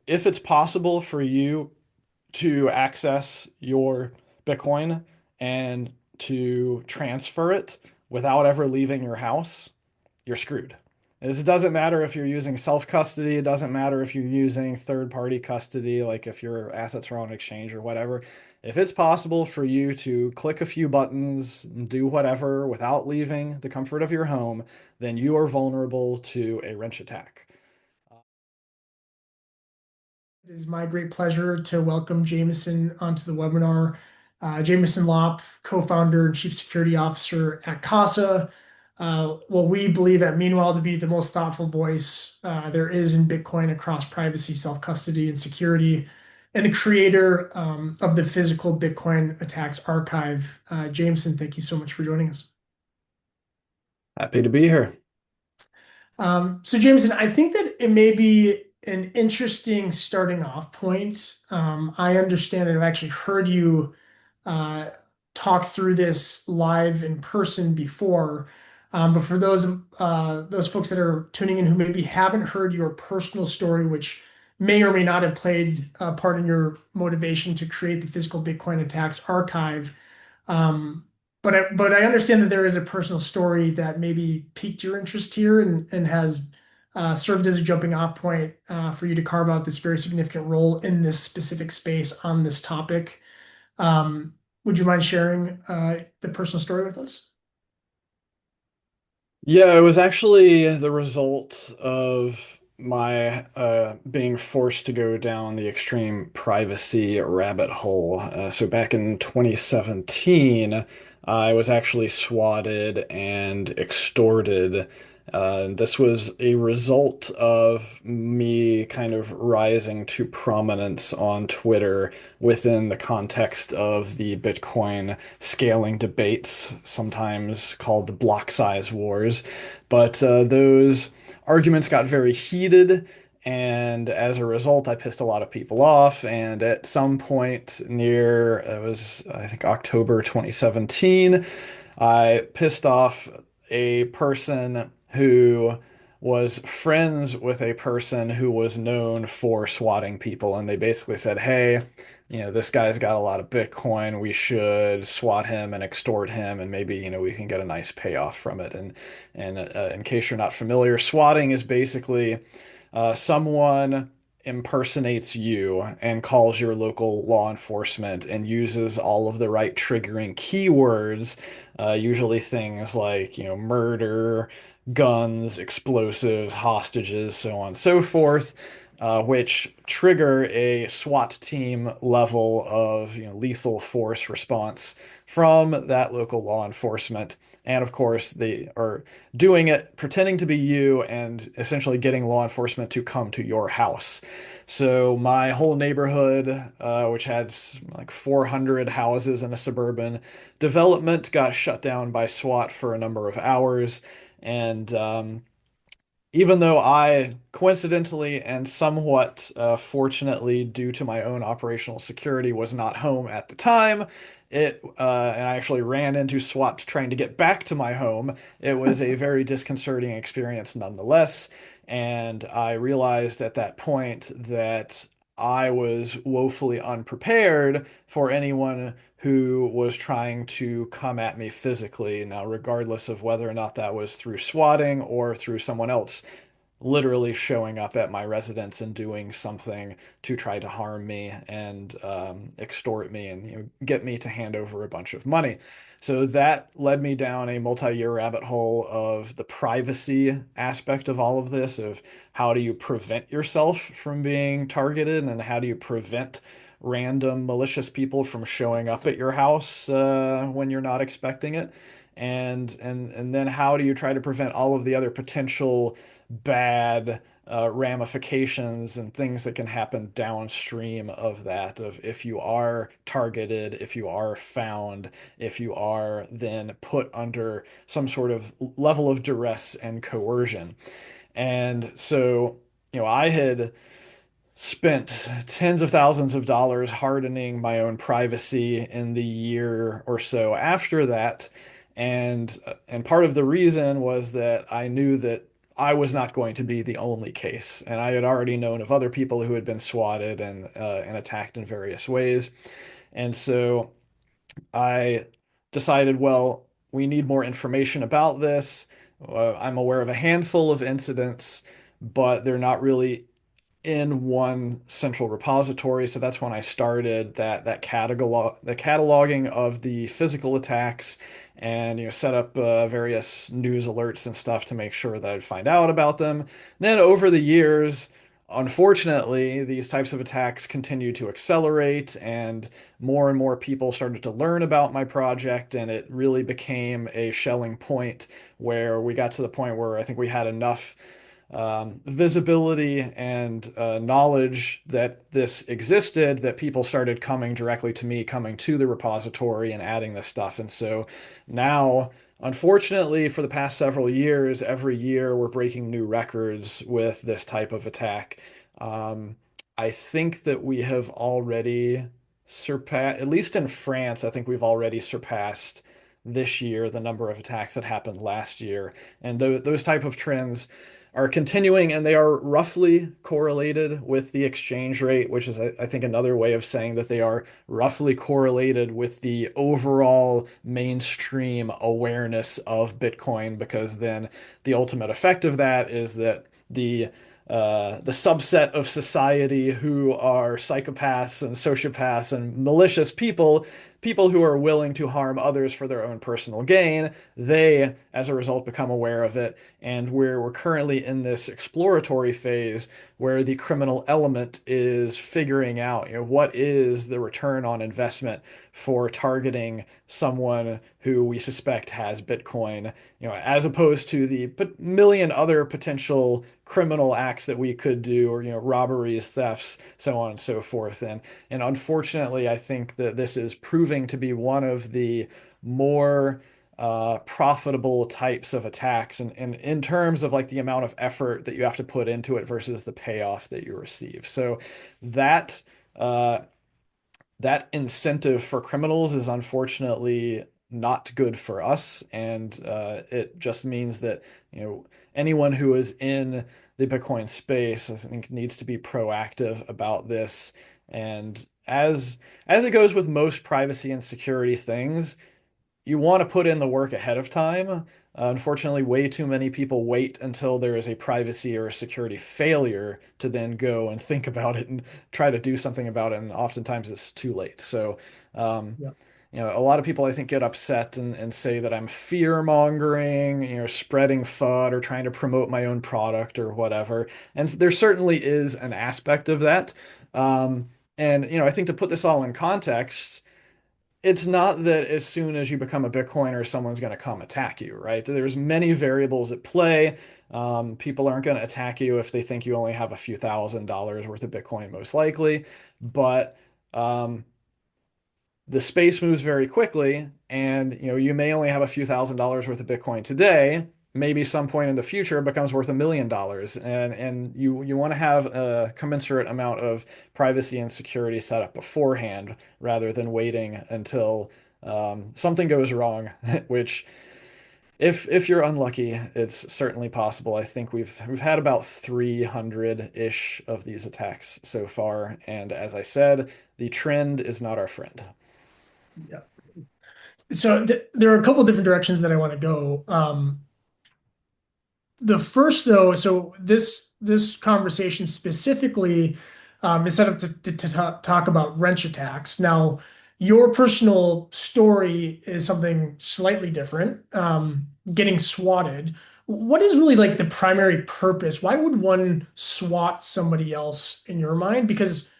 if it's possible for you to access your Bitcoin and to transfer it without ever leaving your house, you're screwed. This doesn't matter if you're using self-custody. It doesn't matter if you're using third-party custody, like if your assets are on exchange or whatever. If it's possible for you to click a few buttons and do whatever without leaving the comfort of your home, then you are vulnerable to a wrench attack. It is my great pleasure to welcome Jameson onto the webinar. Jameson Lopp, co-founder and chief security officer at Casa. What we believe at Meanwhile to be the most thoughtful voice there is in Bitcoin across privacy, self-custody, and security, and the creator of the Physical Bitcoin Attacks Archive. Jameson, thank you so much for joining us. Happy to be here. So Jameson, I think that it may be an interesting starting off point. I understand and I've actually heard you uh, talk through this live in person before. But for those folks that are tuning in who maybe haven't heard your personal story, which may or may not have played a part in your motivation to create the Physical Bitcoin Attacks Archive, um, but I understand that there is a personal story that maybe piqued your interest here and has served as a jumping off point for you to carve out this very significant role in this specific space on this topic. Um, would you mind sharing the personal story with us? Yeah, it was actually the result of my being forced to go down the extreme privacy rabbit hole. So back in 2017, I was actually swatted and extorted. This was a result of me kind of rising to prominence on Twitter within the context of the Bitcoin scaling debates, sometimes called the block size wars. But those arguments got very heated, and as a result, I pissed a lot of people off. And at some point near, it was, I think, October 2017, I pissed off a person who was friends with a person who was known for swatting people. And they basically said, hey, this guy's got a lot of Bitcoin. We should swat him and extort him, and maybe, we can get a nice payoff from it. And in case you're not familiar, swatting is basically someone impersonates you and calls your local law enforcement and uses all of the right triggering keywords, usually things like, murder, guns, explosives, hostages, so on and so forth, which trigger a SWAT team level of, lethal force response from that local law enforcement. And of course, they are doing it, pretending to be you, and essentially getting law enforcement to come to your house. So my whole neighborhood, which had like 400 houses in a suburban development, got shut down by SWAT for a number of hours. And even though I coincidentally and somewhat fortunately, due to my own operational security, was not home at the time, and I actually ran into SWAT trying to get back to my home. It was a very disconcerting experience nonetheless, and I realized at that point that I was woefully unprepared for anyone who was trying to come at me physically. Now, regardless of whether or not that was through swatting or through someone else literally showing up at my residence and doing something to try to harm me and extort me and get me to hand over a bunch of money. So that led me down a multi-year rabbit hole of the privacy aspect of all of this, of how do you prevent yourself from being targeted and how do you prevent random malicious people from showing up at your house when you're not expecting it. And then how do you try to prevent all of the other potential bad ramifications and things that can happen downstream of that, of if you are targeted, if you are found, if you are then put under some sort of level of duress and coercion. And so, I had spent tens of thousands of dollars hardening my own privacy in the year or so after that. And part of the reason was that I knew that I was not going to be the only case, and I had already known of other people who had been swatted and attacked in various ways, and so I decided, well, we need more information about this. I'm aware of a handful of incidents, but they're not really in one central repository. So that's when I started the cataloging of the physical attacks, and set up various news alerts and stuff to make sure that I'd find out about them. Then over the years, unfortunately, these types of attacks continued to accelerate, and more people started to learn about my project, and it really became a shelling point where we got to the point where I think we had enough visibility and knowledge that this existed, that people started coming directly to me, coming to the repository and adding this stuff. And so now, unfortunately, for the past several years, every year we're breaking new records with this type of attack. Um, I think that we have already surpassed, at least in France, I think we've already surpassed this year the number of attacks that happened last year. And those type of trends are continuing, and they are roughly correlated with the exchange rate, which is, I think, another way of saying that they are roughly correlated with the overall mainstream awareness of Bitcoin, because then the ultimate effect of that is that the subset of society who are psychopaths and sociopaths and malicious people who are willing to harm others for their own personal gain, they, as a result, become aware of it. And we're currently in this exploratory phase where the criminal element is figuring out, what is the return on investment for targeting someone who we suspect has Bitcoin, as opposed to the million other potential criminal acts that we could do, or, robberies, thefts, so on and so forth. And unfortunately, I think that this is proving to be one of the more profitable types of attacks, and in terms of like the amount of effort that you have to put into it versus the payoff that you receive. So that uh, that incentive for criminals is unfortunately not good for us, and it just means that anyone who is in the Bitcoin space, I think, needs to be proactive about this. And as it goes with most privacy and security things, you want to put in the work ahead of time. Unfortunately, way too many people wait until there is a privacy or a security failure to then go and think about it and try to do something about it. And oftentimes it's too late. So, um, Yeah. a lot of people, I think, get upset and say that I'm fear mongering, spreading FUD or trying to promote my own product or whatever. And there certainly is an aspect of that. Um, and, I think to put this all in context, it's not that as soon as you become a Bitcoiner, someone's going to come attack you, right? There's many variables at play. People aren't going to attack you if they think you only have a few $1,000s worth of Bitcoin, most likely. But um, the space moves very quickly, and you may only have a few $1,000s worth of Bitcoin today. Maybe some point in the future it becomes worth $1 million, and you want to have a commensurate amount of privacy and security set up beforehand rather than waiting until something goes wrong, which if you're unlucky, it's certainly possible. I think we've had about 300-ish of these attacks so far, and as I said, the trend is not our friend. Yeah. So there are a couple different directions that I want to go. The first, though, so this conversation specifically is set up to talk about wrench attacks. Now, your personal story is something slightly different. Getting swatted. What is really like the primary purpose? Why would one swat somebody else in your mind? Because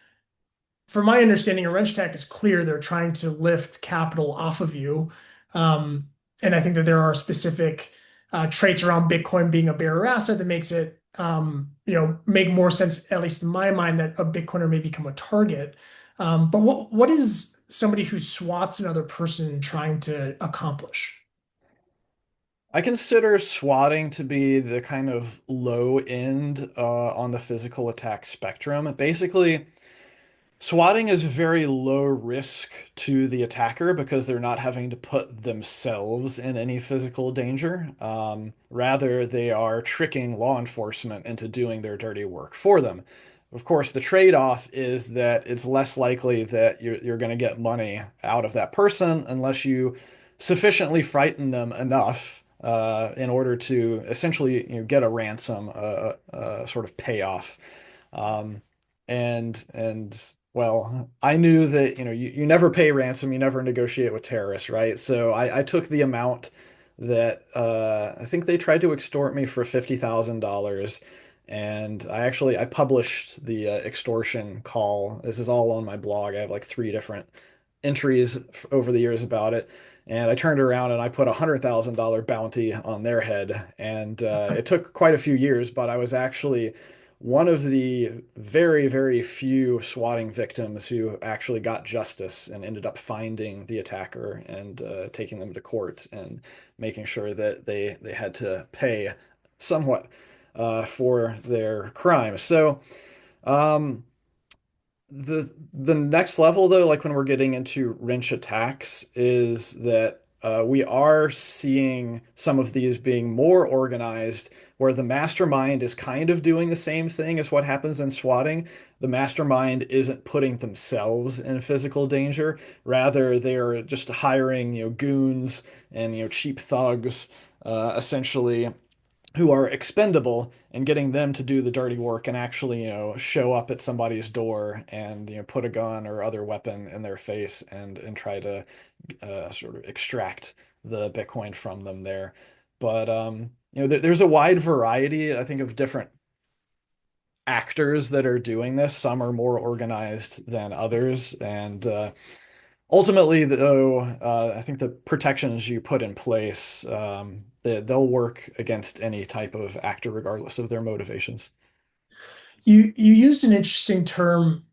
from my understanding, a wrench attack is clear. They're trying to lift capital off of you. Um, and I think that there are specific traits around Bitcoin being a bearer asset that makes it, make more sense, at least in my mind, that a Bitcoiner may become a target. But what is somebody who swats another person trying to accomplish? I consider swatting to be the kind of low end on the physical attack spectrum. Basically, Swatting is very low risk to the attacker because they're not having to put themselves in any physical danger. Rather, they are tricking law enforcement into doing their dirty work for them. Of course, the trade-off is that it's less likely that you're going to get money out of that person unless you sufficiently frighten them enough in order to essentially, get a ransom, sort of payoff. Um, and well, I knew that, you never pay ransom, you never negotiate with terrorists, right? So I took the amount that I think they tried to extort me for $50,000. And I published the extortion call. This is all on my blog. I have like three different entries over the years about it. And I turned around and I put $100,000 bounty on their head. And it took quite a few years, but I was actually one of the very, very few swatting victims who actually got justice and ended up finding the attacker and taking them to court and making sure that they had to pay somewhat for their crime. So um, the next level though, like when we're getting into wrench attacks, is that we are seeing some of these being more organized, where the mastermind is kind of doing the same thing as what happens in swatting. The mastermind isn't putting themselves in physical danger. Rather, they're just hiring, goons and, cheap thugs, essentially who are expendable and getting them to do the dirty work and actually, show up at somebody's door and, put a gun or other weapon in their face and try to sort of extract the Bitcoin from them there. But there's a wide variety, I think, of different actors that are doing this. Some are more organized than others, and ultimately, though, I think the protections you put in place, they'll work against any type of actor, regardless of their motivations. You used an interesting term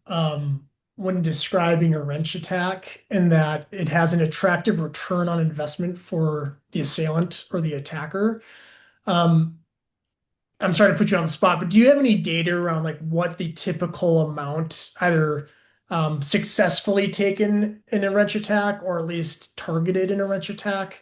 when describing a wrench attack, in that it has an attractive return on investment for the assailant or the attacker. Um, I'm sorry to put you on the spot, but do you have any data around like what the typical amount, either successfully taken in a wrench attack or at least targeted in a wrench attack?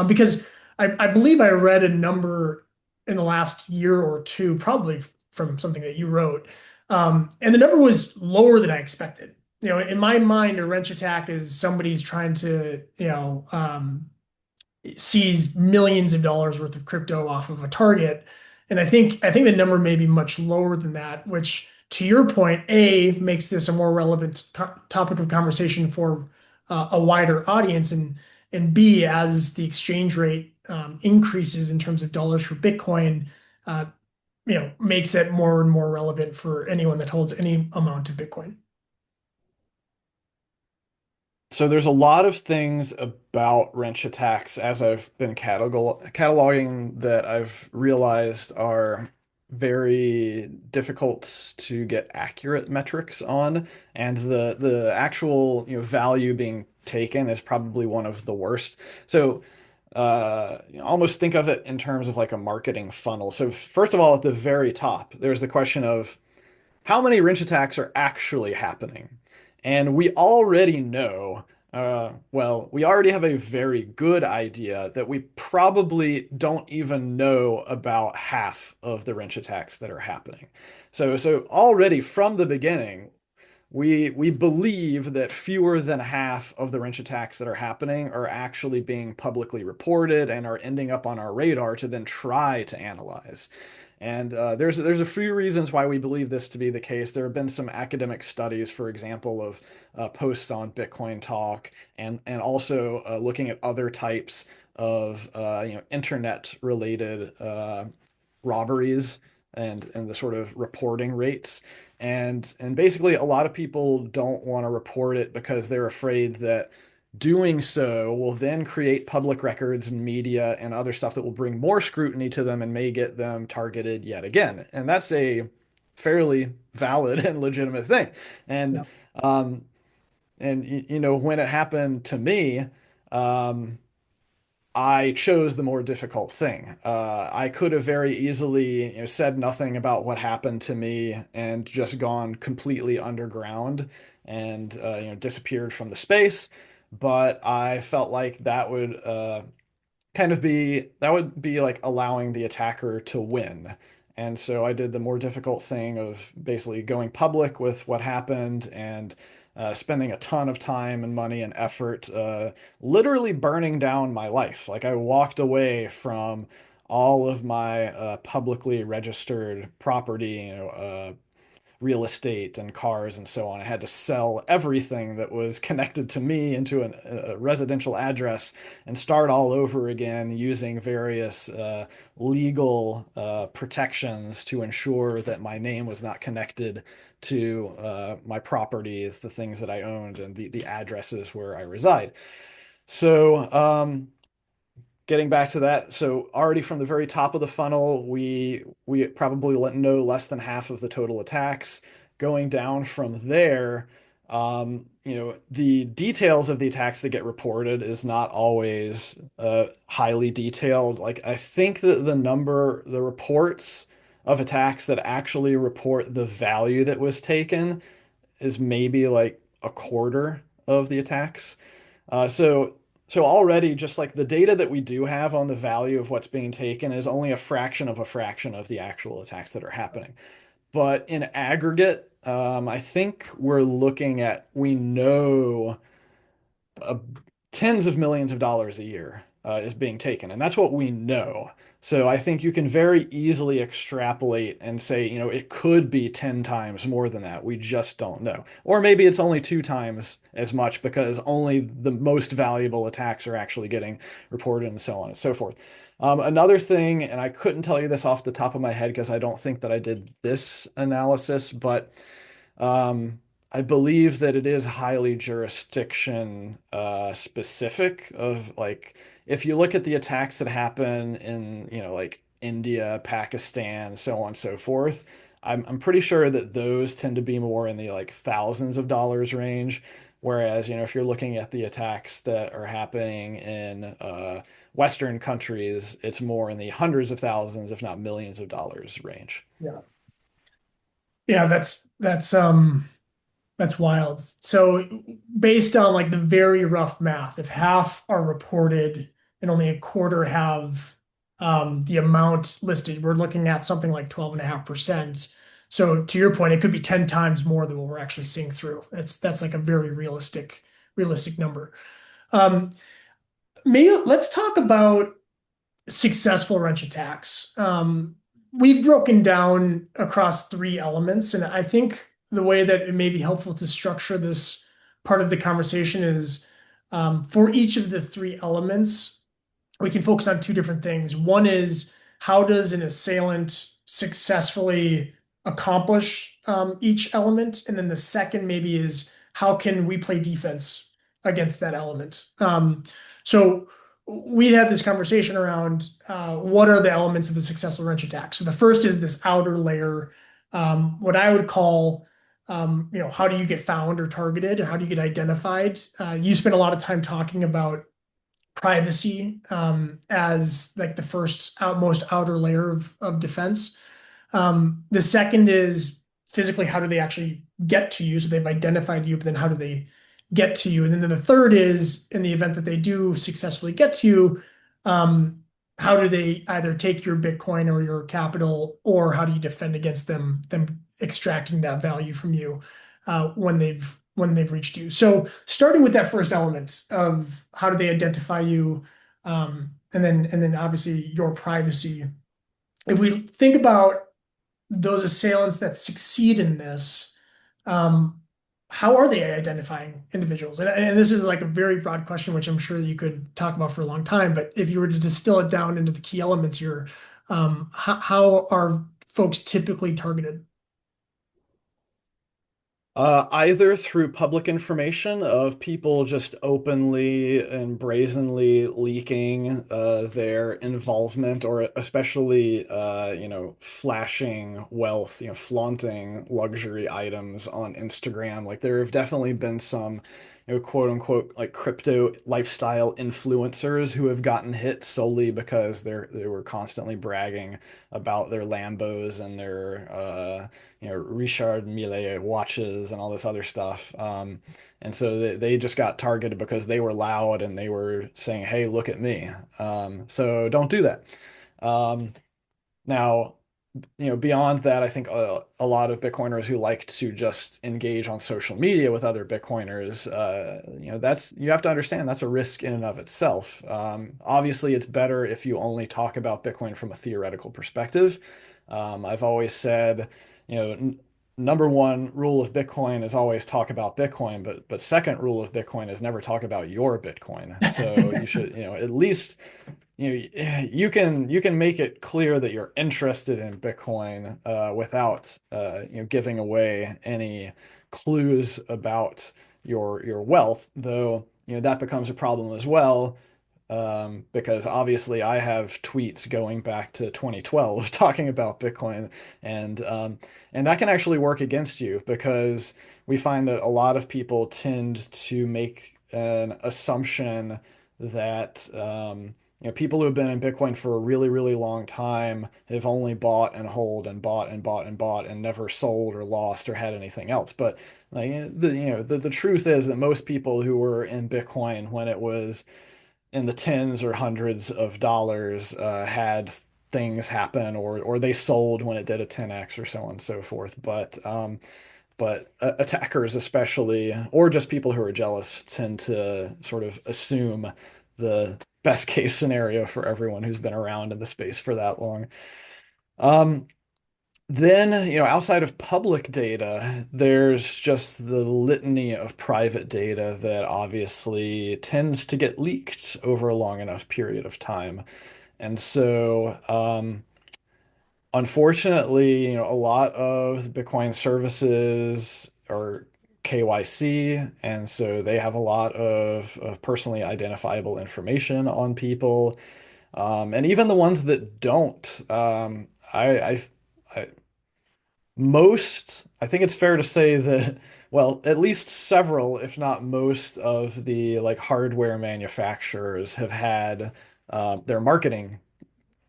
Because I believe I read a number in the last year or two, probably from something that you wrote, and the number was lower than I expected. In my mind, a wrench attack is somebody's trying to, sees millions of dollars worth of crypto off of a target. And I think the number may be much lower than that, which to your point, A, makes this a more relevant topic of conversation for a wider audience, and B, as the exchange rate increases in terms of dollars for Bitcoin, uh, makes it more and more relevant for anyone that holds any amount of Bitcoin. So there's a lot of things about wrench attacks as I've been cataloging that I've realized are very difficult to get accurate metrics on, and the actual, value being taken is probably one of the worst. So almost think of it in terms of like a marketing funnel. So first of all, at the very top, there's the question of how many wrench attacks are actually happening? And we already know, well, we already have a very good idea that we probably don't even know about half of the wrench attacks that are happening. So already from the beginning, we believe that fewer than half of the wrench attacks that are happening are actually being publicly reported and are ending up on our radar to then try to analyze. And there's a few reasons why we believe this to be the case. There have been some academic studies, for example, of posts on Bitcoin Talk, and also looking at other types of internet related robberies and the sort of reporting rates. And basically a lot of people don't want to report it because they're afraid that doing so will then create public records and media and other stuff that will bring more scrutiny to them and may get them targeted yet again. And that's a fairly valid and legitimate thing. And Yeah. um when it happened to me, um I chose the more difficult thing. I could have very easily, said nothing about what happened to me and just gone completely underground and disappeared from the space. But I felt like that would be like allowing the attacker to win. And so I did the more difficult thing of basically going public with what happened and spending a ton of time and money and effort, literally burning down my life. Like I walked away from all of my publicly registered property, real estate and cars and so on. I had to sell everything that was connected to me into a residential address and start all over again using various legal protections to ensure that my name was not connected to my properties, the things that I owned, and the addresses where I reside. So, getting back to that, so already from the very top of the funnel, we probably know less than half of the total attacks. Going down from there, the details of the attacks that get reported is not always highly detailed. Like I think that the reports of attacks that actually report the value that was taken is maybe like a quarter of the attacks. So already just like the data that we do have on the value of what's being taken is only a fraction of the actual attacks that are happening. But in aggregate, I think we know uh, tens of millions of dollars a year is being taken, and that's what we know. So I think you can very easily extrapolate and say, it could be 10 times more than that. We just don't know. Or maybe it's only two times as much because only the most valuable attacks are actually getting reported and so on and so forth. Another thing, and I couldn't tell you this off the top of my head because I don't think that I did this analysis, but um, I believe that it is highly jurisdiction specific of like if you look at the attacks that happen in, like India, Pakistan, so on and so forth, I'm pretty sure that those tend to be more in the like thousands of dollars range. Whereas, if you're looking at the attacks that are happening in Western countries, it's more in the hundreds of thousands, if not millions of dollars range. Yeah. Yeah, that's wild. So based on like the very rough math, if half are reported and only a quarter have the amount listed, we're looking at something like 12.5%. So to your point, it could be 10 times more than what we're actually seeing through. That's like a very realistic number. Um, maybe let's talk about successful wrench attacks. We've broken down across three elements, and I think the way that it may be helpful to structure this part of the conversation is for each of the three elements, we can focus on two different things. One is how does an assailant successfully accomplish each element? And then the second maybe is how can we play defense against that element? So we'd have this conversation around what are the elements of a successful wrench attack. So the first is this outer layer, what I would call how do you get found or targeted? How do you get identified? You spend a lot of time talking about privacy as like the first most outer layer of defense. The second is physically, how do they actually get to you? So they've identified you, but then how do they get to you? And then the third is in the event that they do successfully get to you, how do they either take your Bitcoin or your capital, or how do you defend against them extracting that value from you when they've reached you? So starting with that first element of how do they identify you, and then obviously your privacy. If we think about those assailants that succeed in this, um, how are they identifying individuals? And this is like a very broad question, which I'm sure you could talk about for a long time. But if you were to distill it down into the key elements here, how are folks typically targeted? Either through public information of people just openly and brazenly leaking their involvement, or especially flashing wealth, flaunting luxury items on Instagram. Like there have definitely been some, quote unquote, like crypto lifestyle influencers who have gotten hit solely because they were constantly bragging about their Lambos and their Richard Mille watches and all this other stuff. And so they just got targeted because they were loud and they were saying, "Hey, look at me." So don't do that. Um, Now, beyond that, I think a lot of Bitcoiners who like to just engage on social media with other Bitcoiners, that's you have to understand that's a risk in and of itself. Obviously, it's better if you only talk about Bitcoin from a theoretical perspective. I've always said, you know, n number one rule of Bitcoin is always talk about Bitcoin, but second rule of Bitcoin is never talk about your Bitcoin. So you should, at least you can make it clear that you're interested in Bitcoin without giving away any clues about your wealth, though that becomes a problem as well because obviously I have tweets going back to 2012 talking about Bitcoin, and um, and that can actually work against you because we find that a lot of people tend to make an assumption that people who have been in Bitcoin for a really, really long time have only bought and hold and bought and bought and bought and never sold or lost or had anything else. But like the truth is that most people who were in Bitcoin when it was in the tens or hundreds of dollars had things happen, or they sold when it did a 10x or so on and so forth. But attackers especially, or just people who are jealous, tend to sort of assume the best case scenario for everyone who's been around in the space for that long. Um, then, outside of public data, there's just the litany of private data that obviously tends to get leaked over a long enough period of time. And so, unfortunately, a lot of Bitcoin services are KYC, and so they have a lot of personally identifiable information on people. And even the ones that don't, I I think it's fair to say that, well, at least several, if not most, of the like hardware manufacturers have had their marketing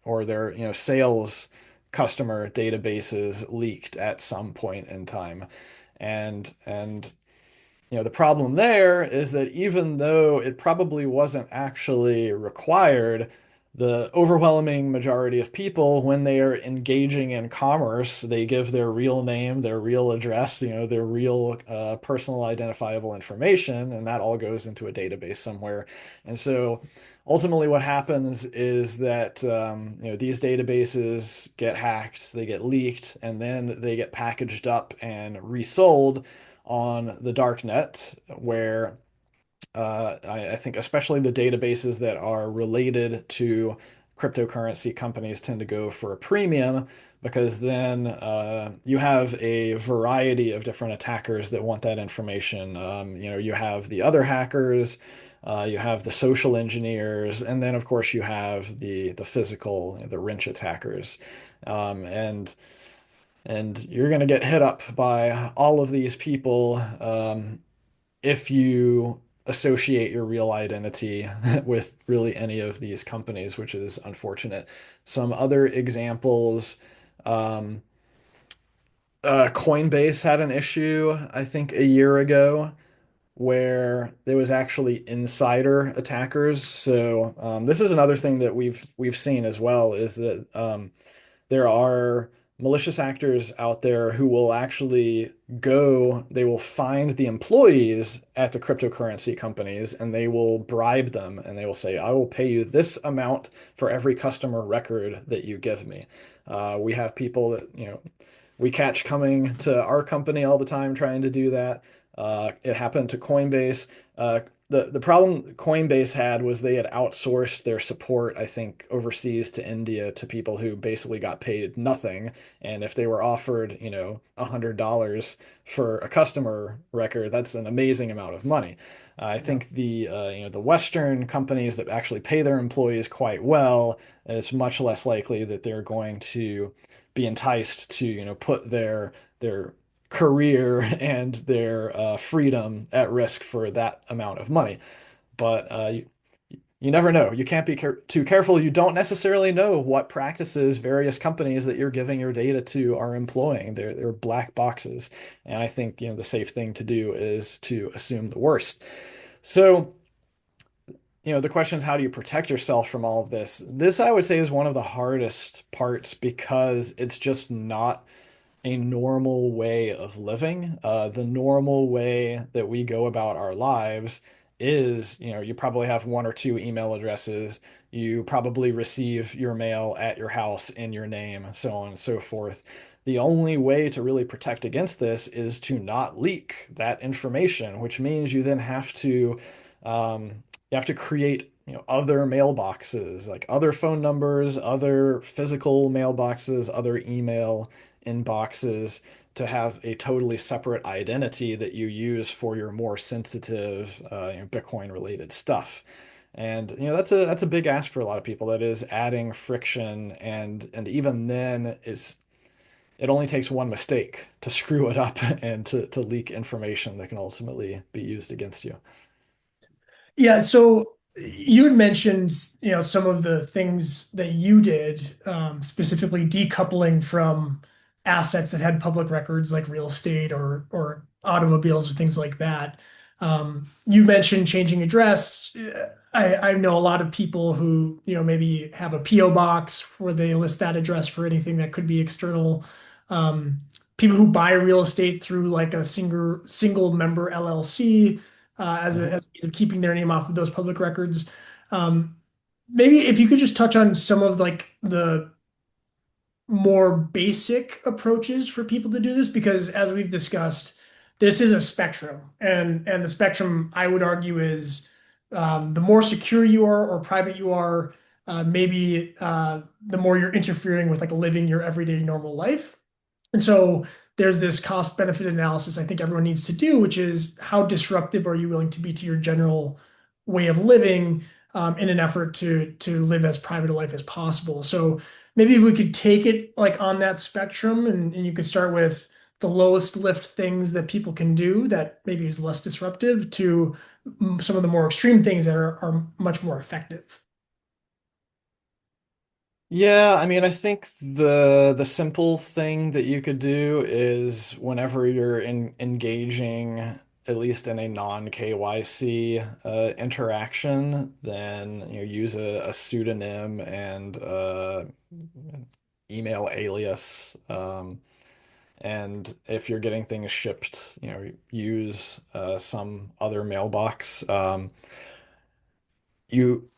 or their, sales customer databases leaked at some point in time. And the problem there is that even though it probably wasn't actually required, the overwhelming majority of people, when they are engaging in commerce, they give their real name, their real address, their real personal identifiable information, and that all goes into a database somewhere. And so ultimately what happens is that these databases get hacked, they get leaked, and then they get packaged up and resold on the dark net, where I think especially the databases that are related to cryptocurrency companies tend to go for a premium because then you have a variety of different attackers that want that information. You have the other hackers, you have the social engineers, and then of course you have the physical, the wrench attackers. Um, and and you're going to get hit up by all of these people if you associate your real identity with really any of these companies, which is unfortunate. Some other examples, um, Coinbase had an issue, I think, a year ago where there was actually insider attackers. So this is another thing that we've seen as well is that there are malicious actors out there who will actually they will find the employees at the cryptocurrency companies and they will bribe them and they will say, I will pay you this amount for every customer record that you give me. We have people that, we catch coming to our company all the time trying to do that. It happened to Coinbase. the problem Coinbase had was they had outsourced their support, I think, overseas to India to people who basically got paid nothing. And if they were offered, $100 for a customer record, that's an amazing amount of money. I Yeah. think the Western companies that actually pay their employees quite well, it's much less likely that they're going to be enticed to, put their career and their freedom at risk for that amount of money. But you never know. You can't be too careful. You don't necessarily know what practices various companies that you're giving your data to are employing. They're black boxes. And I think, the safe thing to do is to assume the worst. So, the question is, how do you protect yourself from all of this? This, I would say, is one of the hardest parts because it's just not a normal way of living. The normal way that we go about our lives is, you probably have one or two email addresses. You probably receive your mail at your house in your name, so on and so forth. The only way to really protect against this is to not leak that information, which means you have to create, other mailboxes, like other phone numbers, other physical mailboxes, other email inboxes to have a totally separate identity that you use for your more sensitive, Bitcoin related stuff. And that's a big ask for a lot of people. That is adding friction, and even then it only takes one mistake to screw it up and to leak information that can ultimately be used against you. Yeah, so you had mentioned, some of the things that you did, specifically decoupling from assets that had public records like real estate or automobiles or things like that. You mentioned changing address. I know a lot of people who, maybe have a PO box where they list that address for anything that could be external. Um, People who buy real estate through like a single member LLC Mhm. as a means of keeping their name off of those public records. Um, Maybe if you could just touch on some of like the more basic approaches for people to do this, because as we've discussed, this is a spectrum, and the spectrum I would argue is the more secure you are or private you are, maybe the more you're interfering with like living your everyday normal life. And so there's this cost benefit analysis I think everyone needs to do, which is how disruptive are you willing to be to your general way of living in an effort to live as private a life as possible. So maybe if we could take it like on that spectrum and you could start with the lowest lift things that people can do that maybe is less disruptive to some of the more extreme things that are much more effective. Yeah, I mean, I think the simple thing that you could do is whenever you're engaging, at least in a non-KYC interaction, then use a pseudonym and email alias. And if you're getting things shipped, use some other mailbox. You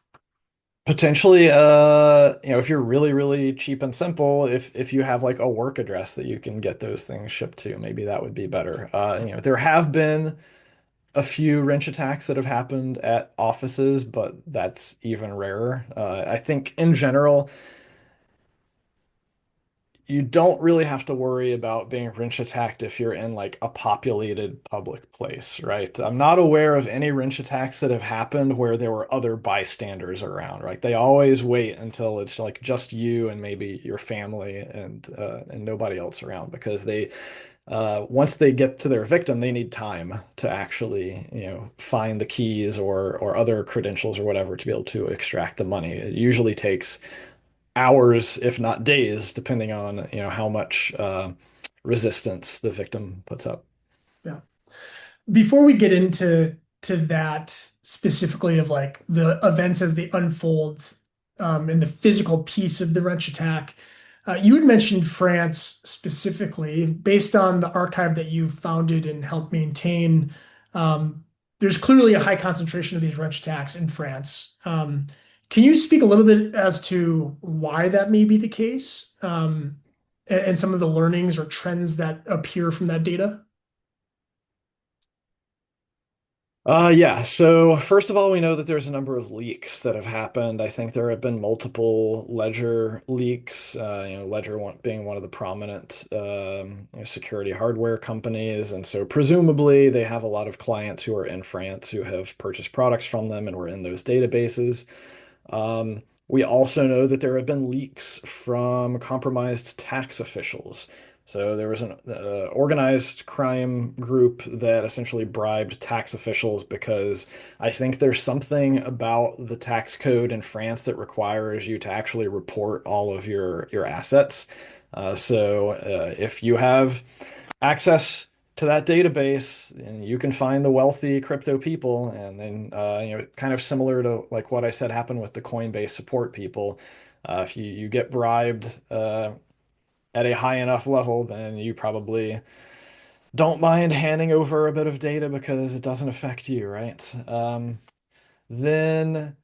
Potentially, if you're really, really cheap and simple, if you have like a work address that you can get those things shipped to, maybe that would be better. There have been a few wrench attacks that have happened at offices, but that's even rarer. I think in general, you don't really have to worry about being wrench attacked if you're in like a populated public place, right? I'm not aware of any wrench attacks that have happened where there were other bystanders around, right? They always wait until it's like just you and maybe your family and nobody else around because they once they get to their victim, they need time to actually, find the keys or other credentials or whatever to be able to extract the money. It usually takes hours, if not days, depending on, how much resistance the victim puts up. Yeah. Before we get into that specifically of like the events as they unfold and the physical piece of the wrench attack, you had mentioned France specifically based on the archive that you founded and helped maintain. Um, there's clearly a high concentration of these wrench attacks in France. Can you speak a little bit as to why that may be the case and some of the learnings or trends that appear from that data? Yeah. So first of all, we know that there's a number of leaks that have happened. I think there have been multiple Ledger leaks. Ledger being one of the prominent security hardware companies, and so presumably they have a lot of clients who are in France who have purchased products from them and were in those databases. We also know that there have been leaks from compromised tax officials. So there was an organized crime group that essentially bribed tax officials because I think there's something about the tax code in France that requires you to actually report all of your assets. If you have access to that database and you can find the wealthy crypto people, and then kind of similar to like what I said happened with the Coinbase support people. If you get bribed at a high enough level, then you probably don't mind handing over a bit of data because it doesn't affect you, right? Then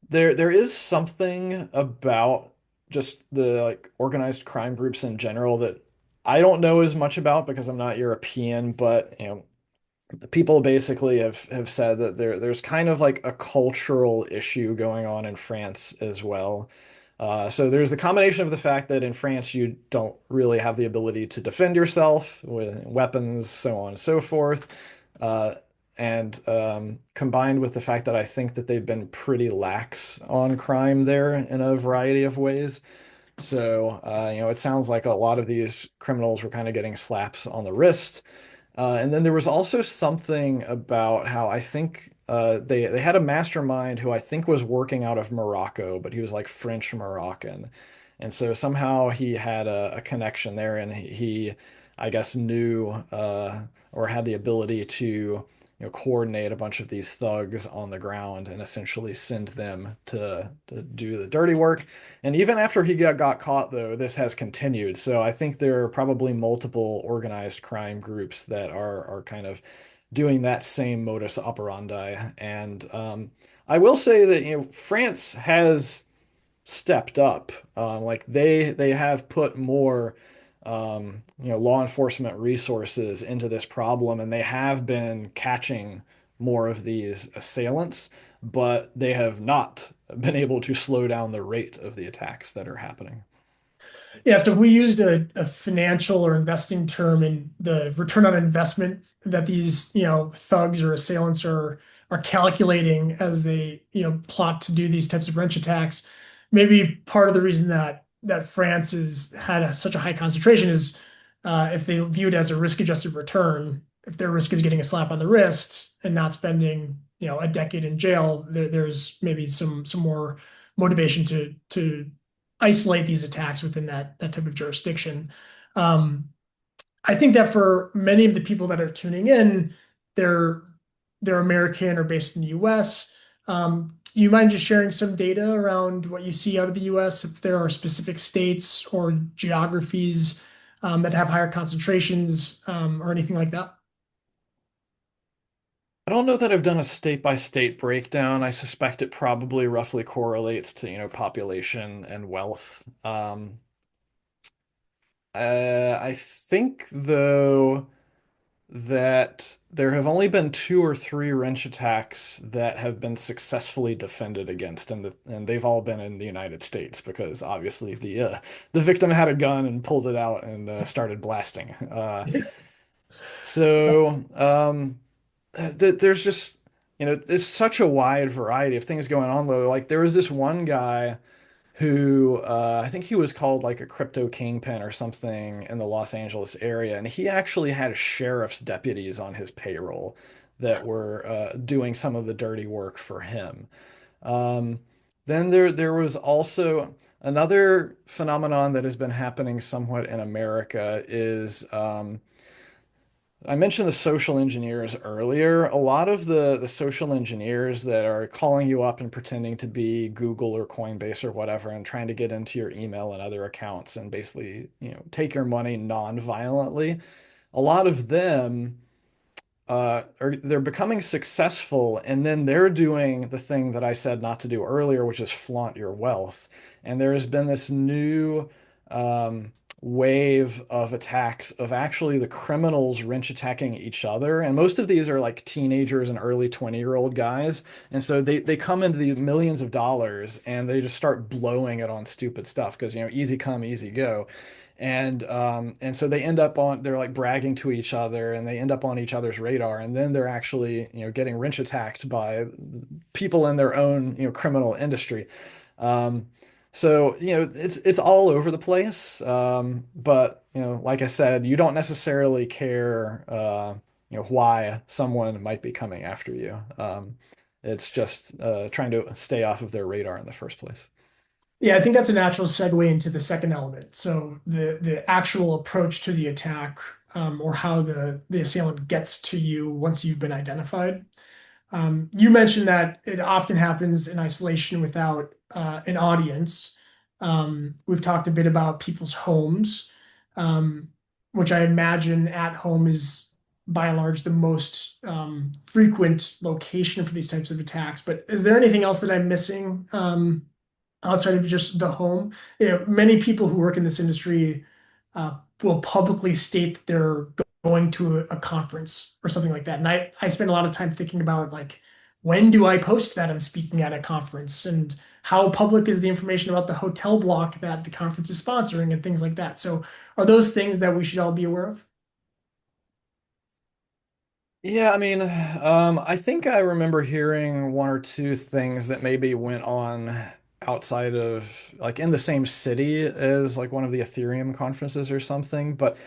there is something about just the like organized crime groups in general that I don't know as much about because I'm not European, but people basically have said that there's kind of like a cultural issue going on in France as well. So there's the combination of the fact that in France you don't really have the ability to defend yourself with weapons, so on and so forth. Uh, and combined with the fact that I think that they've been pretty lax on crime there in a variety of ways. So it sounds like a lot of these criminals were kind of getting slaps on the wrist. And then there was also something about how I think they had a mastermind who I think was working out of Morocco, but he was like French Moroccan. And so somehow he had a connection there, and I guess, knew or had the ability to coordinate a bunch of these thugs on the ground and essentially send them to do the dirty work. And even after he got caught, though, this has continued. So I think there are probably multiple organized crime groups that are kind of doing that same modus operandi. And I will say that France has stepped up. Like they have put more law enforcement resources into this problem, and they have been catching more of these assailants, but they have not been able to slow down the rate of the attacks that are happening. Yeah, so if we used a financial or investing term in the return on investment that these, thugs or assailants are calculating as they, plot to do these types of wrench attacks, maybe part of the reason that France has had such a high concentration is if they view it as a risk-adjusted return, if their risk is getting a slap on the wrist and not spending, a decade in jail, there's maybe some more motivation to isolate these attacks within that type of jurisdiction. Um, I think that for many of the people that are tuning in, they're they're American or based in the US. Do you mind just sharing some data around what you see out of the US, if there are specific states or geographies that have higher concentrations or anything like that? I don't know that I've done a state by state breakdown. I suspect it probably roughly correlates to, population and wealth. I think though that there have only been two or three wrench attacks that have been successfully defended against, and they've all been in the United States because obviously the victim had a gun and pulled it out and started blasting. There's just there's such a wide variety of things going on though. Like there was this one guy who I think he was called like a crypto kingpin or something in the Los Angeles area, and he actually had sheriff's deputies on his payroll that were doing some of the dirty work for him. Um, then there was also another phenomenon that has been happening somewhat in America is I mentioned the social engineers earlier. A lot of the social engineers that are calling you up and pretending to be Google or Coinbase or whatever and trying to get into your email and other accounts and basically, take your money non-violently. A lot of them they're becoming successful, and then they're doing the thing that I said not to do earlier, which is flaunt your wealth. And there has been this new um, wave of attacks of actually the criminals wrench attacking each other. And most of these are like teenagers and early 20-year-old guys. And so they come into the millions of dollars and they just start blowing it on stupid stuff because, easy come, easy go. And so they end up on they're like bragging to each other and they end up on each other's radar. And then they're actually, getting wrench attacked by people in their own, criminal industry. Um, so, it's all over the place. But, like I said, you don't necessarily care, why someone might be coming after you. It's just trying to stay off of their radar in the first place. Yeah, I think that's a natural segue into the second element. So the actual approach to the attack, or how the assailant gets to you once you've been identified. You mentioned that it often happens in isolation without an audience. We've talked a bit about people's homes, um, which I imagine at home is by and large the most frequent location for these types of attacks. But is there anything else that I'm missing, outside of just the home? Many people who work in this industry will publicly state that they're going to a conference or something like that. And I spend a lot of time thinking about, like, when do I post that I'm speaking at a conference, and how public is the information about the hotel block that the conference is sponsoring and things like that. So are those things that we should all be aware of? Yeah, I mean, I think I remember hearing one or two things that maybe went on outside of like in the same city as like one of the Ethereum conferences or something, but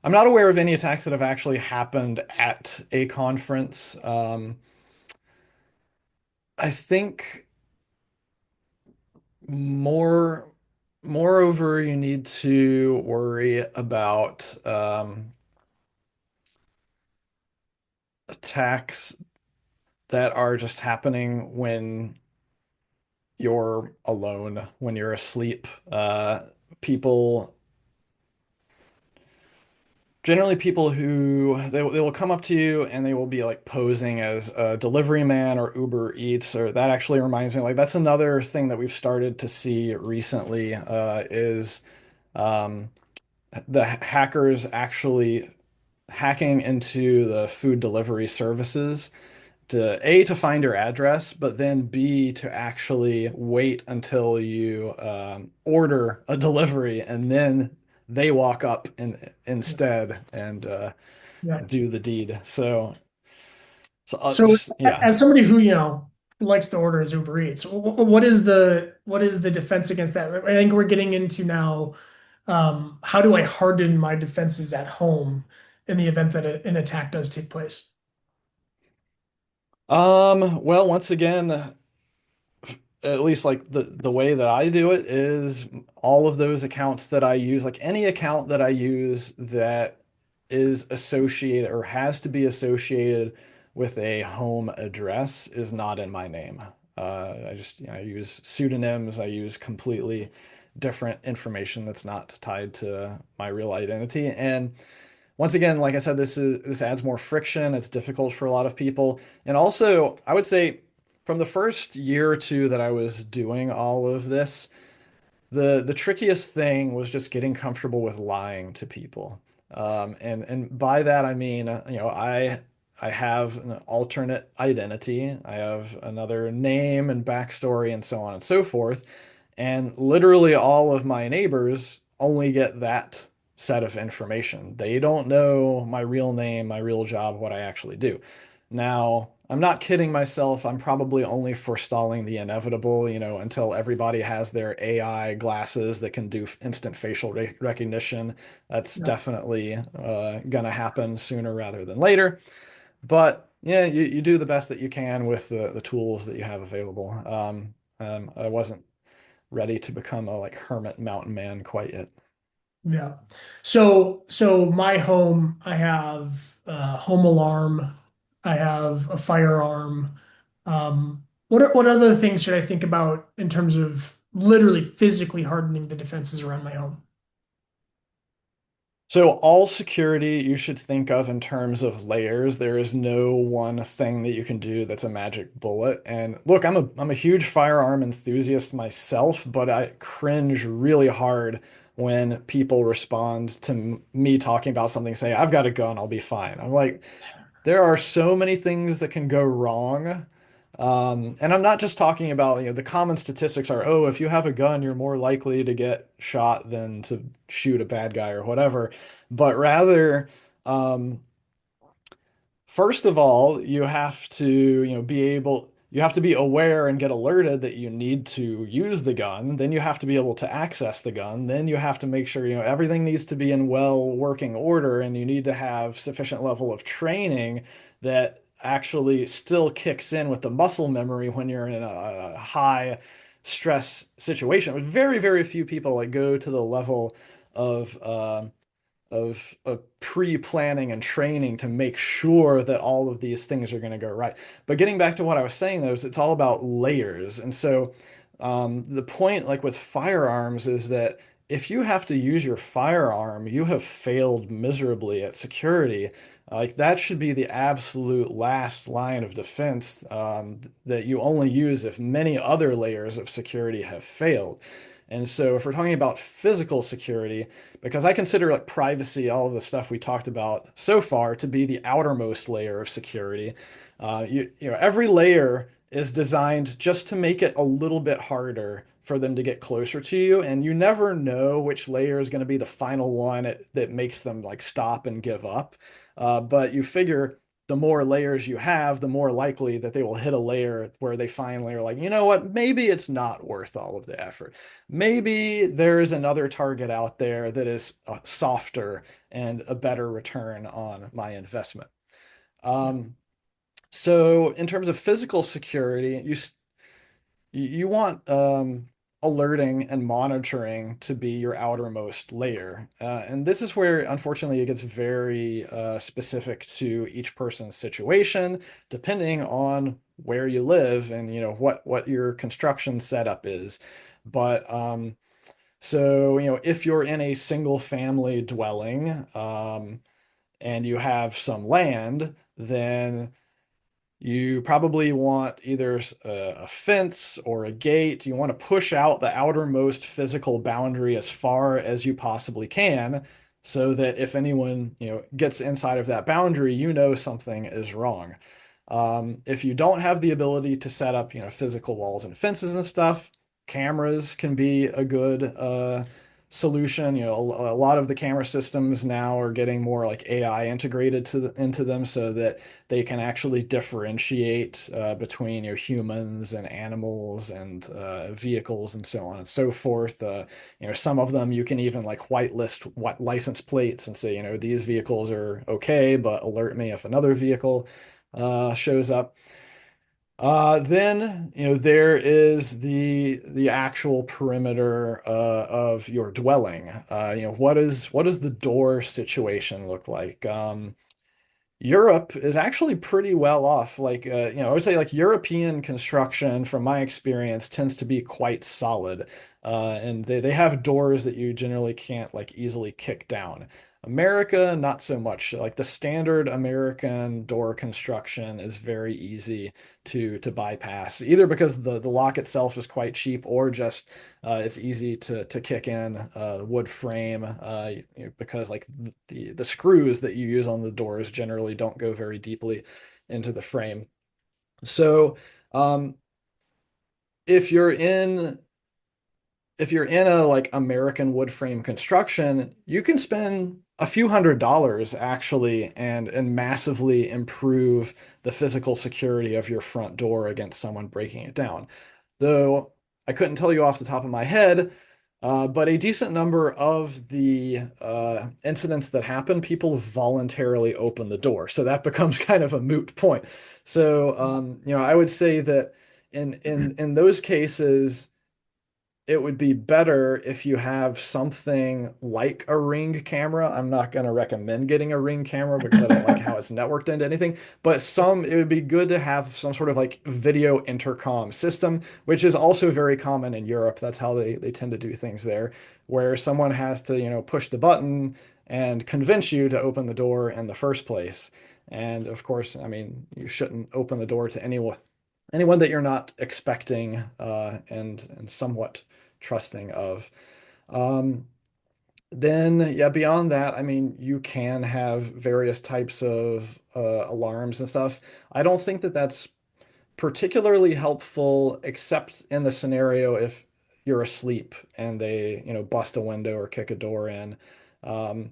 I'm not aware of any attacks that have actually happened at a conference. I think more, moreover, you need to worry about attacks that are just happening when you're alone, when you're asleep. People, generally people who they will come up to you and they will be like posing as a delivery man or Uber Eats, or that actually reminds me, like that's another thing that we've started to see recently, is um, the hackers actually hacking into the food delivery services to A, to find your address, but then B, to actually wait until you order a delivery and then they walk up Yeah. instead and Yeah. do the deed. So So just, yeah. as somebody who, likes to order his Uber Eats, what is the defense against that? I think we're getting into now, how do I harden my defenses at home in the event that an attack does take place? Well, once again, at least like the way that I do it is all of those accounts that I use, like any account that I use that is associated or has to be associated with a home address is not in my name. I just, I use pseudonyms. I use completely different information that's not tied to my real identity. And once again, like I said, this adds more friction. It's difficult for a lot of people. And also, I would say from the first year or two that I was doing all of this, the trickiest thing was just getting comfortable with lying to people. And by that I mean, I have an alternate identity. I have another name and backstory and so on and so forth. And literally all of my neighbors only get that set of information. They don't know my real name, my real job, what I actually do. Now, I'm not kidding myself. I'm probably only forestalling the inevitable, until everybody has their AI glasses that can do instant facial recognition. That's Yeah. definitely gonna happen sooner rather than later. But yeah, you do the best that you can with the tools that you have available. I wasn't ready to become a like hermit mountain man quite yet. Yeah. So my home, I have a home alarm, I have a firearm. What other things should I think about in terms of literally physically hardening the defenses around my home? So all security you should think of in terms of layers. There is no one thing that you can do that's a magic bullet. And look, I'm a huge firearm enthusiast myself, but I cringe really hard when people respond to me talking about something, say, I've got a gun, I'll be fine. I'm like, there are so many things that can go wrong. And I'm not just talking about, the common statistics are, oh, if you have a gun, you're more likely to get shot than to shoot a bad guy or whatever. But rather, um, first of all, you have to be aware and get alerted that you need to use the gun. Then you have to be able to access the gun. Then you have to make sure, everything needs to be in well working order, and you need to have sufficient level of training that actually still kicks in with the muscle memory when you're in a high stress situation. Very, very few people like go to the level of of pre-planning and training to make sure that all of these things are going to go right. But getting back to what I was saying, though, is it's all about layers. And so the point, like with firearms, is that if you have to use your firearm, you have failed miserably at security. Like that should be the absolute last line of defense that you only use if many other layers of security have failed. And so if we're talking about physical security, because I consider like privacy, all of the stuff we talked about so far to be the outermost layer of security. Every layer is designed just to make it a little bit harder for them to get closer to you, and you never know which layer is going to be the final one that makes them like stop and give up. But you figure the more layers you have, the more likely that they will hit a layer where they finally are like, you know what, maybe it's not worth all of the effort. Maybe there is another target out there that is softer and a better return on my investment. Um, so in terms of physical security, you want alerting and monitoring to be your outermost layer. And this is where, unfortunately, it gets very specific to each person's situation, depending on where you live and what your construction setup is. But so, if you're in a single family dwelling, and you have some land, then you probably want either a fence or a gate. You want to push out the outermost physical boundary as far as you possibly can, so that if anyone, gets inside of that boundary, something is wrong. If you don't have the ability to set up, physical walls and fences and stuff, cameras can be a good solution. A lot of the camera systems now are getting more like AI integrated into them so that they can actually differentiate between humans and animals and vehicles and so on and so forth. Some of them you can even like whitelist what license plates and say, these vehicles are okay, but alert me if another vehicle shows up. Then there is the actual perimeter of your dwelling. What does the door situation look like? Europe is actually pretty well off. Like, I would say like European construction, from my experience, tends to be quite solid. And they have doors that you generally can't like easily kick down. America, not so much. Like the standard American door construction is very easy to bypass, either because the lock itself is quite cheap, or just it's easy to kick in wood frame because like the screws that you use on the doors generally don't go very deeply into the frame. So um, if you're in if you're in a like American wood frame construction, you can spend a few $100s actually and massively improve the physical security of your front door against someone breaking it down. Though I couldn't tell you off the top of my head, but a decent number of the incidents that happen, people voluntarily open the door. So that becomes kind of a moot point. So I would say that in those cases, it would be better if you have something like a Ring camera. I'm not going to recommend getting a Ring camera because I don't like how it's networked into anything, but it would be good to have some sort of like video intercom system, which is also very common in Europe. That's how they tend to do things there, where someone has to, push the button and convince you to open the door in the first place. And of course, I mean, you shouldn't open the door to anyone that you're not expecting and somewhat trusting of. Um, Then, yeah, beyond that, I mean, you can have various types of alarms and stuff. I don't think that that's particularly helpful, except in the scenario if you're asleep and they, bust a window or kick a door in. Um,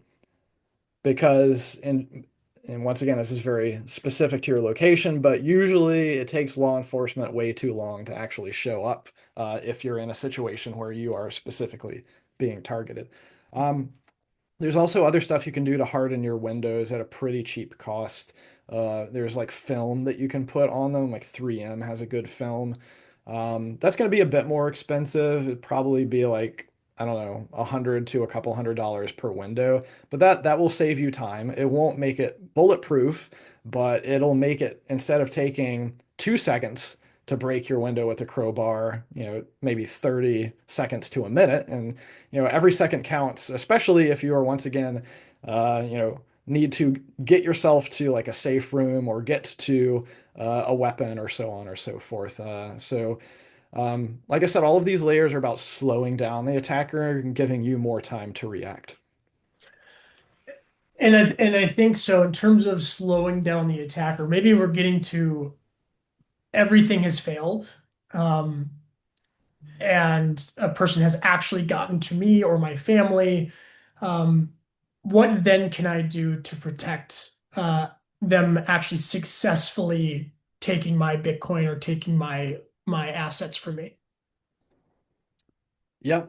because and once again, this is very specific to your location, but usually it takes law enforcement way too long to actually show up if you're in a situation where you are specifically being targeted. Um, there's also other stuff you can do to harden your windows at a pretty cheap cost. There's like film that you can put on them, like 3M has a good film. That's going to be a bit more expensive. It'd probably be like, I don't know, 100 to a couple $100 per window, but that will save you time. It won't make it bulletproof, but it'll make it, instead of taking 2 seconds to break your window with a crowbar, maybe 30 seconds to a minute. And every second counts, especially if you are once again, need to get yourself to like a safe room or get to a weapon or so on or so forth. Like I said, all of these layers are about slowing down the attacker and giving you more time to react. And I think so in terms of slowing down the attacker, maybe we're getting to everything has failed. Um, and a person has actually gotten to me or my family. Um, what then can I do to protect them actually successfully taking my Bitcoin or taking my assets from me? Yeah.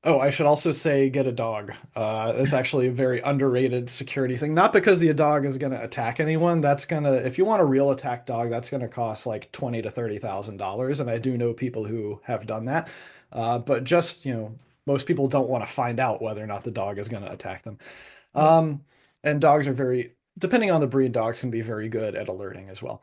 Oh, I should also say get a dog. It's actually a very underrated security thing. Not because the dog is going to attack anyone. If you want a real attack dog, that's going to cost like 20 to $30,000. And I do know people who have done that. But just, most people don't want to find out whether or not the dog is going to attack them. Yep. Um, and dogs are depending on the breed, dogs can be very good at alerting as well.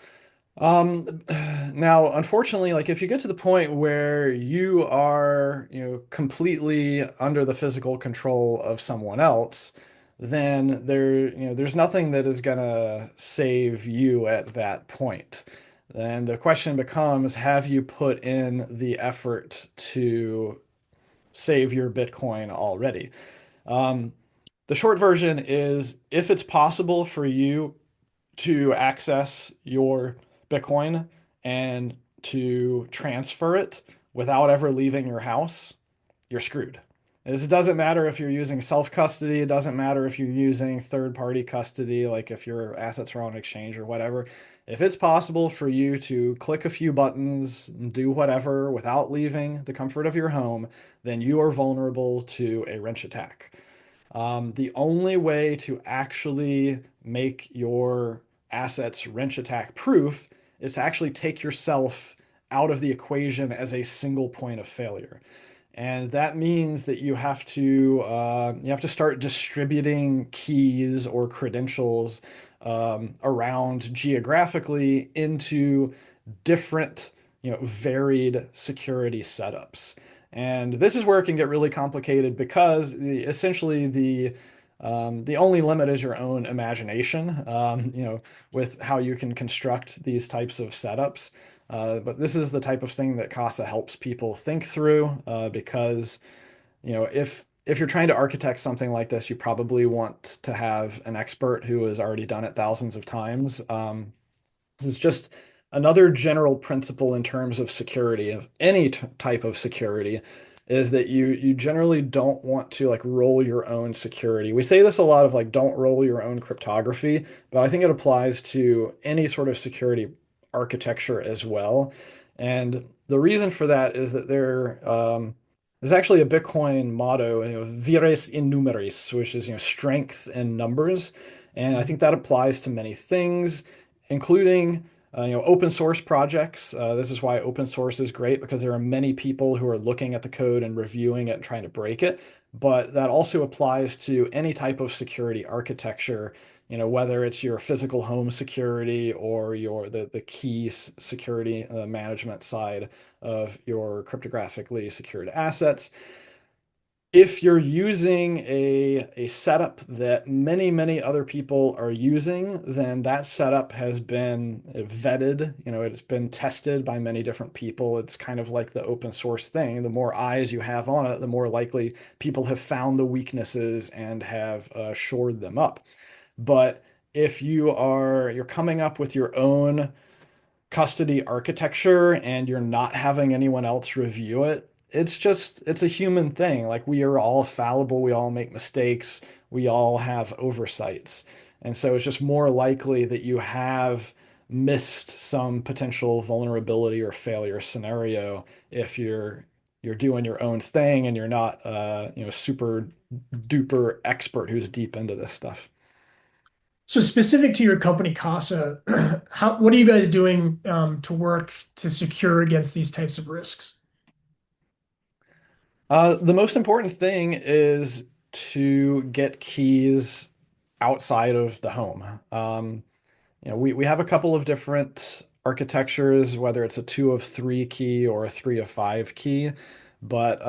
Now, unfortunately, like if you get to the point where you are, completely under the physical control of someone else, then there's nothing that is gonna save you at that point. And the question becomes, have you put in the effort to save your Bitcoin already? Um, the short version is if it's possible for you to access your Bitcoin and to transfer it without ever leaving your house, you're screwed. It doesn't matter if you're using self-custody, it doesn't matter if you're using third-party custody, like if your assets are on exchange or whatever. If it's possible for you to click a few buttons and do whatever without leaving the comfort of your home, then you are vulnerable to a wrench attack. The only way to actually make your assets wrench attack proof is to actually take yourself out of the equation as a single point of failure. And that means that you have to start distributing keys or credentials around geographically into different, varied security setups. And this is where it can get really complicated because essentially the only limit is your own imagination, with how you can construct these types of setups. But this is the type of thing that Casa helps people think through, because, if you're trying to architect something like this, you probably want to have an expert who has already done it thousands of times. This is just another general principle in terms of security, of any type of security, is that you generally don't want to like roll your own security. We say this a lot of like don't roll your own cryptography, but I think it applies to any sort of security architecture as well. And the reason for that is that there's actually a Bitcoin motto, vires in numeris, which is strength in numbers. And I think that applies to many things, including open source projects. This is why open source is great because there are many people who are looking at the code and reviewing it and trying to break it. But that also applies to any type of security architecture, whether it's your physical home security or the key security management side of your cryptographically secured assets. if you're using a setup that many other people are using, then that setup has been vetted. It's been tested by many different people. It's kind of like the open source thing. The more eyes you have on it, the more likely people have found the weaknesses and have shored them up. But if you're coming up with your own custody architecture and you're not having anyone else review it, it's a human thing. Like, we are all fallible, we all make mistakes, we all have oversights. And so it's just more likely that you have missed some potential vulnerability or failure scenario if you're doing your own thing and you're not super duper expert who's deep into this stuff. So specific to your company, Casa, what are you guys doing to work to secure against these types of risks? The most important thing is to get keys outside of the home. We have a couple of different architectures, whether it's a 2 of 3 key or a 3 of 5 key, but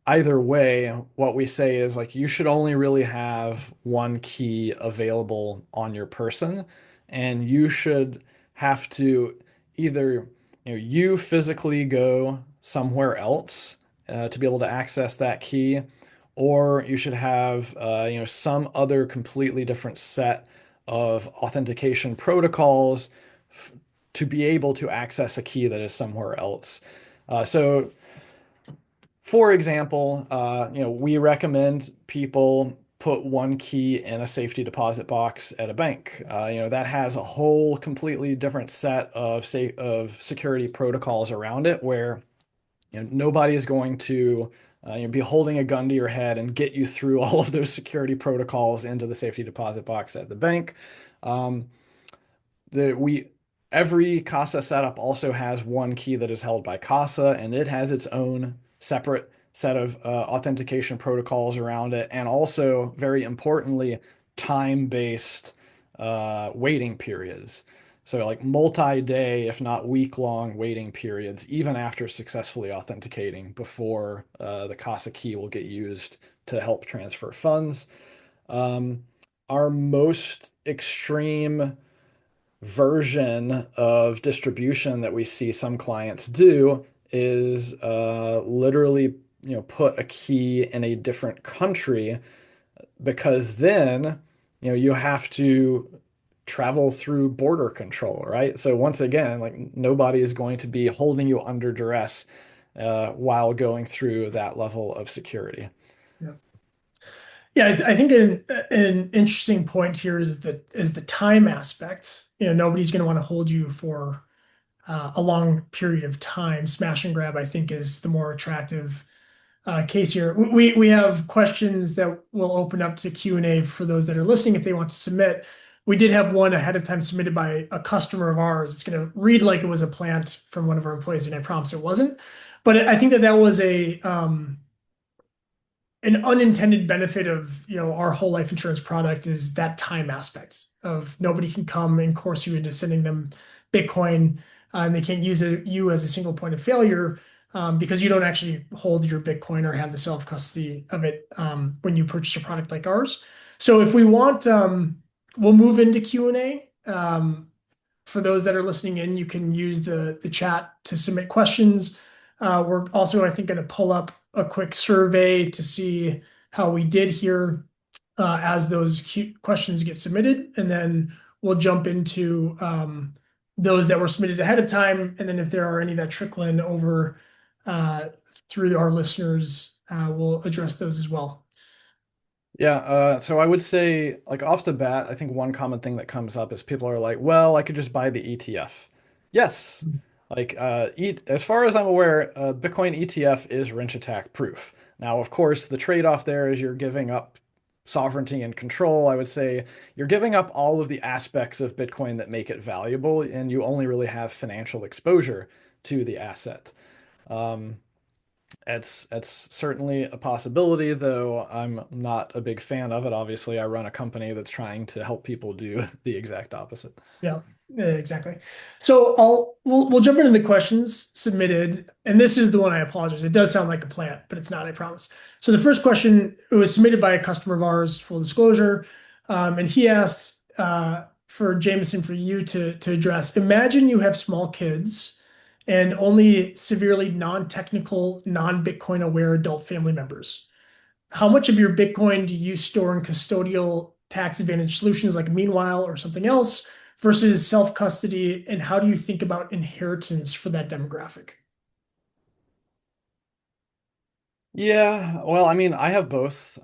either way, what we say is, like, you should only really have one key available on your person, and you should have to either, you physically go somewhere else to be able to access that key, or you should have some other completely different set of authentication protocols f to be able to access a key that is somewhere else. So for example, we recommend people put one key in a safety deposit box at a bank. That has a whole completely different set of security protocols around it, where nobody is going to be holding a gun to your head and get you through all of those security protocols into the safety deposit box at the bank. Um, the we Every Casa setup also has one key that is held by Casa, and it has its own separate set of authentication protocols around it, and also, very importantly, time-based waiting periods. So, like, multi-day, if not week-long waiting periods, even after successfully authenticating, before the Casa key will get used to help transfer funds. Um, our most extreme version of distribution that we see some clients do is literally, put a key in a different country, because then, you have to travel through border control, right? So once again, like, nobody is going to be holding you under duress while going through that level of security. Yeah. Yeah, I think an interesting point here is the time aspect. Nobody's going to want to hold you for a long period of time. Smash and grab, I think, is the more attractive case here. We have questions that will open up to Q&A for those that are listening if they want to submit. We did have one ahead of time submitted by a customer of ours. It's going to read like it was a plant from one of our employees, and I promise it wasn't. But I think that was an unintended benefit of our whole life insurance product is that time aspect of nobody can come and coerce you into sending them Bitcoin, and they can't use you as a single point of failure because you don't actually hold your Bitcoin or have the self custody of it when you purchase a product like ours. So if we want, we'll move into Q&A. For those that are listening in, you can use the chat to submit questions. We're also, I think, going to pull up a quick survey to see how we did here as those questions get submitted, and then we'll jump into those that were submitted ahead of time, and then if there are any that trickle in over uh, through our listeners, we'll address those as well. Yeah, so I would say, like, off the bat, I think one common thing that comes up is people are like, well, I could just buy the ETF. Yes, like, as far as I'm aware, Bitcoin ETF is wrench attack proof. Now, of course, the trade-off there is you're giving up sovereignty and control. I would say you're giving up all of the aspects of Bitcoin that make it valuable, and you only really have financial exposure to the asset. Um, it's certainly a possibility, though I'm not a big fan of it. Obviously, I run a company that's trying to help people do the exact opposite. Yeah. Yeah, exactly. So we'll jump into the questions submitted, and this is the one I apologize. It does sound like a plant, but it's not, I promise. So the first question, it was submitted by a customer of ours, full disclosure, and he asked for Jameson for you to address. Imagine you have small kids and only severely non-technical, non-Bitcoin aware adult family members. How much of your Bitcoin do you store in custodial tax advantage solutions like Meanwhile or something else versus self-custody? And how do you think about inheritance for that demographic? Yeah, well, I mean, I have both.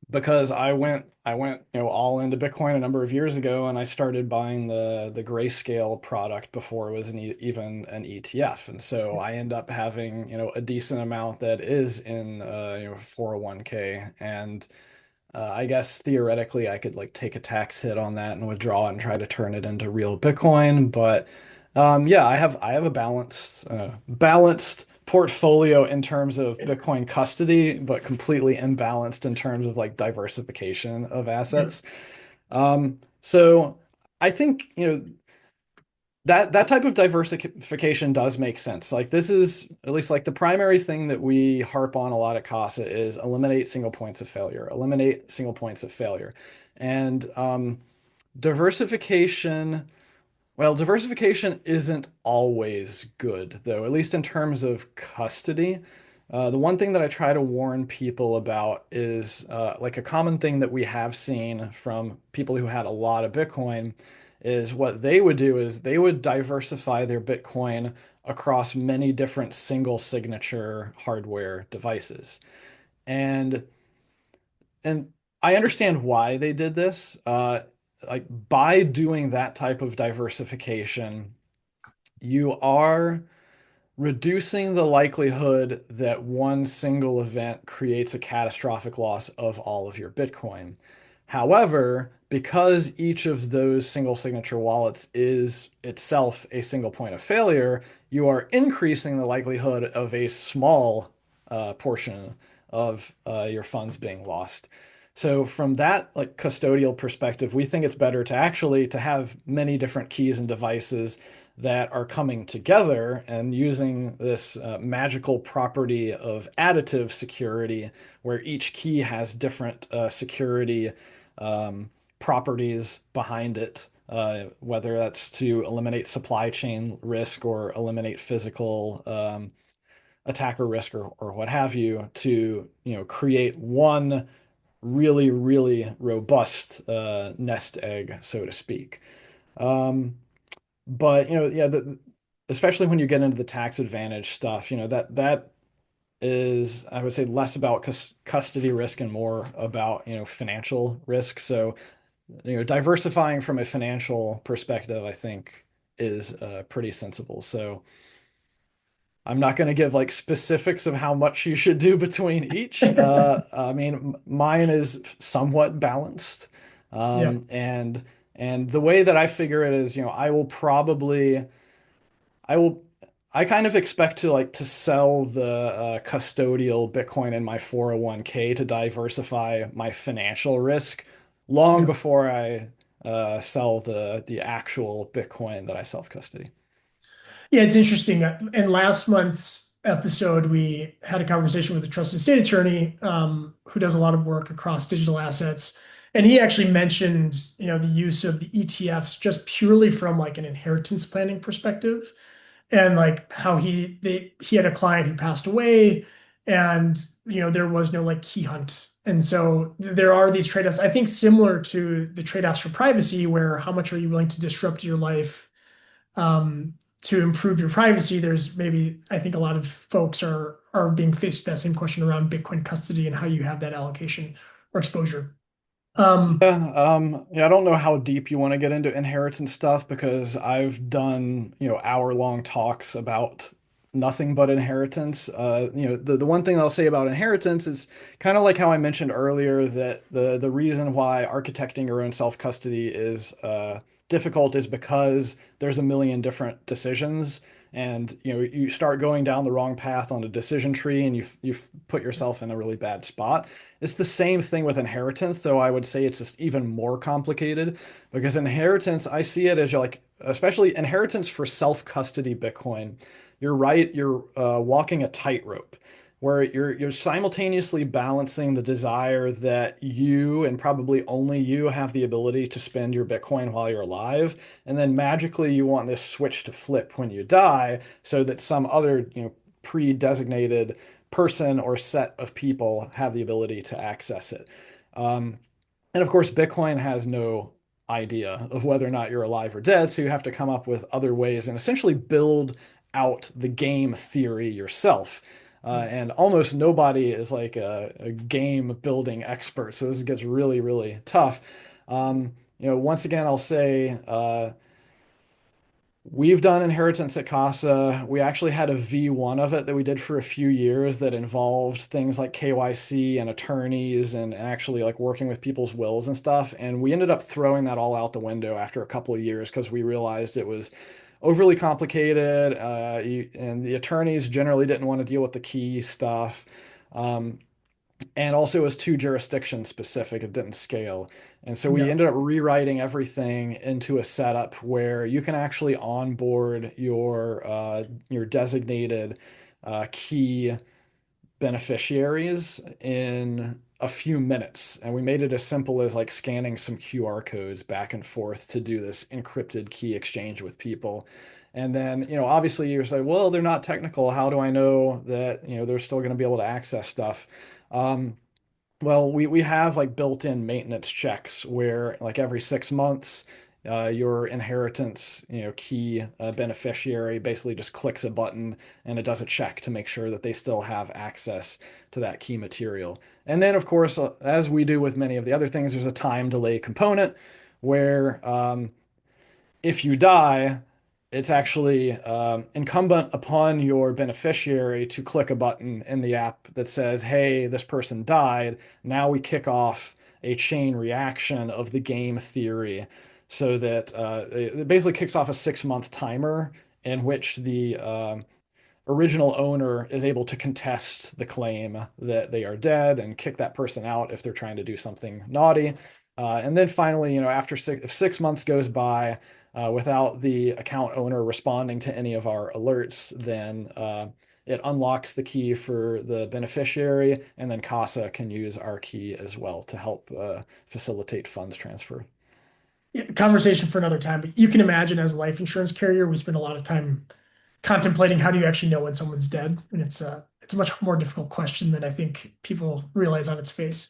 Because I went, all into Bitcoin a number of years ago, and I started buying the grayscale product before it was even an ETF. And so I end up having, a decent amount that is in 401k. And I guess theoretically I could like take a tax hit on that and withdraw it and try to turn it into real Bitcoin. But yeah, I have a balanced portfolio in terms of Bitcoin custody, but completely imbalanced in terms of like diversification of Yeah. assets. So I think, that type of diversification does make sense. Like this is at least like the primary thing that we harp on a lot at Casa is eliminate single points of failure, eliminate single points of failure. And diversification, well, diversification isn't always good, though, at least in terms of custody. The one thing that I try to warn people about is like a common thing that we have seen from people who had a lot of Bitcoin is what they would do is they would diversify their Bitcoin across many different single signature hardware devices. And and I understand why they did this. Like by doing that type of diversification, you are reducing the likelihood that one single event creates a catastrophic loss of all of your Bitcoin. However, because each of those single signature wallets is itself a single point of failure, you are increasing the likelihood of a small portion of your funds being lost. So from that like custodial perspective, we think it's better to actually to have many different keys and devices that are coming together and using this magical property of additive security, where each key has different security properties behind it, whether that's to eliminate supply chain risk or eliminate physical attacker risk or what have you, to create one really, really robust nest egg, so to speak. Um, but yeah, especially when you get into the tax advantage stuff, that is, I would say, less about custody risk and more about, financial risk. So, diversifying from a financial perspective, I think, is pretty sensible. So, I'm not going to give like specifics of how much you should do between each. I mean, mine is somewhat balanced. Yeah. And the way that I figure it is, I will, I kind of expect to like to sell the custodial Bitcoin in my 401k to diversify my financial risk long Yeah. before I sell the actual Bitcoin that I self-custody. Yeah, it's interesting. In last month's episode, we had a conversation with a trusted estate attorney who does a lot of work across digital assets. And he actually mentioned, the use of the ETFs just purely from like an inheritance planning perspective. And like how he had a client who passed away and there was no like key hunt. And so there are these trade-offs, I think similar to the trade-offs for privacy, where how much are you willing to disrupt your life um, to improve your privacy. There's maybe, I think a lot of folks are being faced with that same question around Bitcoin custody and how you have that allocation or exposure. Um, Yeah, I don't know how deep you want to get into inheritance stuff because I've done, hour-long talks about nothing but inheritance. The one thing I'll say about inheritance is kind of like how I mentioned earlier that the reason why architecting your own self-custody is difficult is because there's a million different decisions, and you start going down the wrong path on a decision tree, and you've put yourself in a really bad spot. It's the same thing with inheritance, though I would say it's just even more complicated because inheritance, I see it as like, especially inheritance for self-custody Bitcoin. You're right, you're walking a tightrope where you're simultaneously balancing the desire that you and probably only you have the ability to spend your Bitcoin while you're alive, and then magically you want this switch to flip when you die so that some other, pre-designated person or set of people have the ability to access it. Um, and of course, Bitcoin has no idea of whether or not you're alive or dead, so you have to come up with other ways and essentially build out the game theory yourself. And almost nobody is like a game building expert, so this gets really, really tough. Once again, I'll say we've done inheritance at Casa. We actually had a V1 of it that we did for a few years that involved things like KYC and attorneys and actually like working with people's wills and stuff. And we ended up throwing that all out the window after a couple of years because we realized it was overly complicated. And the attorneys generally didn't want to deal with the key stuff. Um, and also it was too jurisdiction specific. It didn't scale. And so we Yeah. ended up rewriting everything into a setup where you can actually onboard your designated key beneficiaries in a few minutes. And we made it as simple as like scanning some QR codes back and forth to do this encrypted key exchange with people. And then, obviously you're saying, well, they're not technical. How do I know that, they're still going to be able to access stuff? Um, well, we have like built-in maintenance checks where like every 6 months, your inheritance, key beneficiary basically just clicks a button and it does a check to make sure that they still have access to that key material. And then, of course, as we do with many of the other things, there's a time delay component where if you die, it's actually incumbent upon your beneficiary to click a button in the app that says, hey, this person died. Now we kick off a chain reaction of the game theory so that it basically kicks off a 6 month timer in which the original owner is able to contest the claim that they are dead and kick that person out if they're trying to do something naughty. And then finally, after if 6 months goes by without the account owner responding to any of our alerts, then it unlocks the key for the beneficiary, and then Casa can use our key as well to help facilitate funds transfer. Yeah, conversation for another time, but you can imagine as a life insurance carrier, we spend a lot of time contemplating how do you actually know when someone's dead, and it's a much more difficult question than I think people realize on its face.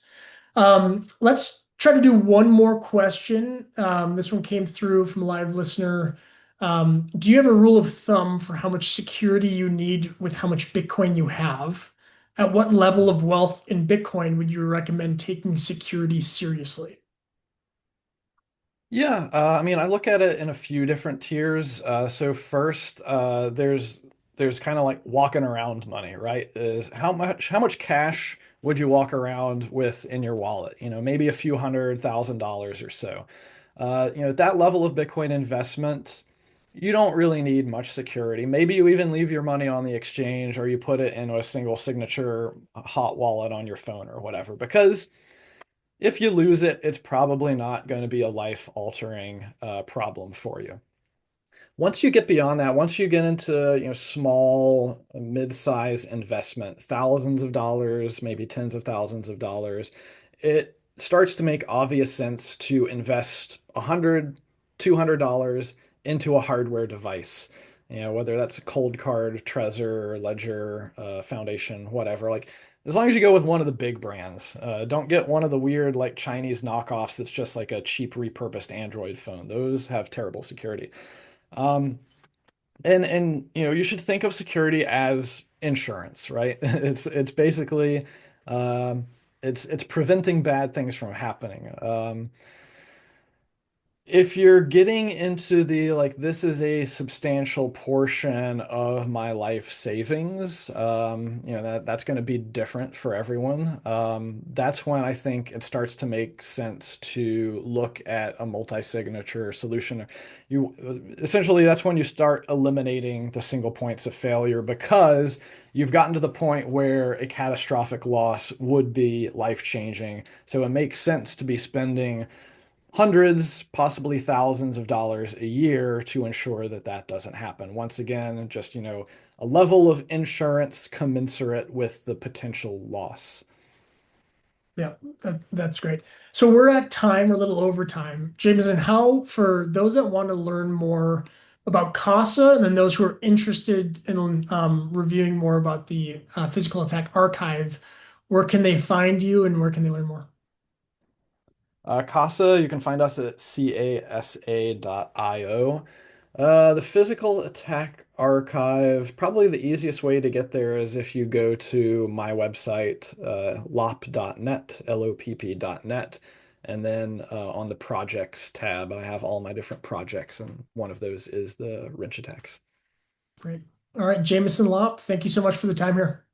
Let's try to do one more question. This one came through from a live listener. Do you have a rule of thumb for how much security you need with how much Bitcoin you have? At what level of wealth in Bitcoin would you recommend taking security seriously? Yeah, I mean, I look at it in a few different tiers. So first, there's kind of like walking around money, right? Is how much cash would you walk around with in your wallet? Maybe a few $100,000 or so. At that level of Bitcoin investment, you don't really need much security. Maybe you even leave your money on the exchange or you put it in a single signature hot wallet on your phone or whatever, because if you lose it, it's probably not going to be a life-altering problem for you. Once you get beyond that, once you get into, small, mid-size investment, thousands of dollars, maybe tens of thousands of dollars, it starts to make obvious sense to invest 100, $200 into a hardware device. Whether that's a cold card, Trezor, Ledger, Foundation, whatever. Like, as long as you go with one of the big brands, don't get one of the weird like Chinese knockoffs that's just like a cheap repurposed Android phone. Those have terrible security. Um, and you should think of security as insurance, right? It's basically it's preventing bad things from happening. If you're getting into the like, this is a substantial portion of my life savings, that's going to be different for everyone. That's when I think it starts to make sense to look at a multi-signature solution. Essentially, that's when you start eliminating the single points of failure because you've gotten to the point where a catastrophic loss would be life-changing. So it makes sense to be spending hundreds, possibly thousands of dollars a year to ensure that that doesn't happen. Once again, just, a level of insurance commensurate with the potential loss. Yeah, that's great. So we're at time, we're a little over time. Jameson, how, for those that want to learn more about Casa and then those who are interested in reviewing more about the Physical Attack Archive, where can they find you and where can they learn more? Casa, you can find us at casa.io. The physical attack archive, probably the easiest way to get there is if you go to my website, lopp.net, lopp.net, and then on the projects tab, I have all my different projects, and one of those is the wrench attacks. Great. All right, Jameson Lopp, thank you so much for the time here.